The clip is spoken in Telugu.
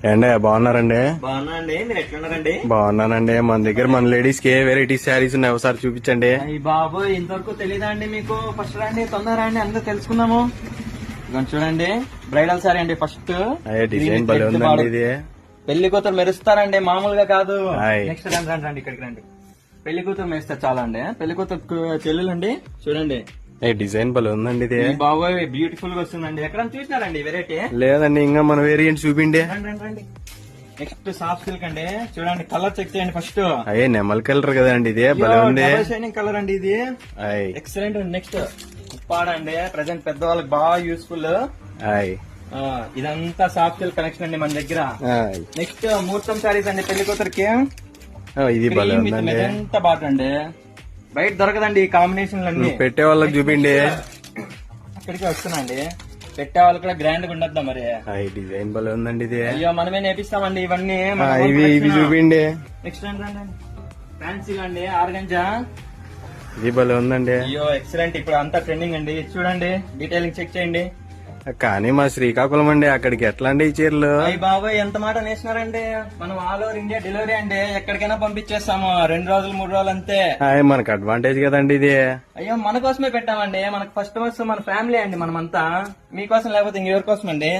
ఏండే బాగున్నారండి? బాగున్నా అండి, మీరు ఎట్లున్నారండి? బాగున్నానండి. మన దగ్గర మన లేడీస్ కి ఏ వెరైటీ శారీస్ ఉన్నాయి ఒకసారి చూపించండి. అయ్యి బాబు, ఇంతవరకు తెలీదా అండి మీకు? ఫస్ట్ రండి, తొందర రండి, అందరూ తెలుసుకుందాము. ఇదిగోండి చూడండి, బ్రైడల్ సారీ అండి. ఫస్ట్ అయ్యే డిజైన్ భలే ఉందండి ఇది. పెళ్లి కూతురు మెరుస్తారండి, మామూలుగా కాదు. హాయ్. నెక్స్ట్ రండి రండి రండి, ఇక్కడికి రండి. పెళ్లి కూతురు మెరిస్తే చాలా అండి. పెళ్లి కూతురు చెల్లెలండి, చూడండి. ఏ డిజైన్ భలే ఉందండి ఇది. ఈ బాబోయ్ బ్యూటిఫుల్ గా వస్తుందండి. ఎక్కడ చూసినారండి వెరైటీ? లేదండి, ఇంకా మన వేరియంట్ చూపిండి. రండి రండి రండి. నెక్స్ట్ సాఫ్ట్ సిల్క్ అండి, చూడండి. కలర్ చెక్ చేయండి ఫస్ట్. అయ్యే నెమల్ కలర్ కదండి ఇది, భలే ఉంది. షైనింగ్ కలర్ అండి ఇది, అయ్ ఎక్సలెంట్. నెక్స్ట్ ఉప్పాడండి, ప్రజెంట్ పెద్దవాళ్ళకి బాగా యూస్ఫుల్. అయ్ ఇదంతా సాఫ్ట్ సిల్క్ కనెక్షన్ అండి మన దగ్గర. అయ్. నెక్స్ట్ ముహూర్తం సారీస్ అండి, పెళ్లి కూతురికి. ఇది భలే ఉందండి. ఎంత బాగుందండి, బయట దొరకదండి ఈ కాంబినేషన్లు అన్ని. పెట్టే వాళ్ళకి చూపిండి. అక్కడికి వస్తున్నాండి, పెట్టే వాళ్ళు కూడా గ్రాండ్ గా ఉండద్దా మరి. అయ్ డిజైన్ భలే ఉందండి ఇది. అయ్యో, మనమే నేపిస్తామండి ఇవన్నీ. ఇవి చూపిండి. నెక్స్ట్ రండి, ఫ్యాన్సీ అండి, ఆర్గంజా. ఇది భలే ఉందండి. అయ్యో ఎక్సలెంట్, ఇప్పుడు అంతా ట్రెండింగ్ అండి. చూడండి, డీటెయిలింగ్ చెక్ చేయండి. కానీ మా శ్రీకాకుళం అండి, అక్కడికి ఎట్లా అండి ఈ చీరలు? అయ్యి బాబాయ్, ఎంత మాట నేసినారండి. మనం ఆల్ ఓవర్ ఇండియా డెలివరీ అండి, ఎక్కడికైనా పంపించేస్తాము. 2 రోజులు 3 రోజులు అంతే. మనకు అడ్వాంటేజ్ కదండి ఇది. అయ్యో, మన కోసమే పెట్టామండి. మనకు కస్టమర్స్ మన ఫ్యామిలీ అండి, మనమంతా మీకోసం, లేకపోతే ఇంకెవరి కోసం అండి.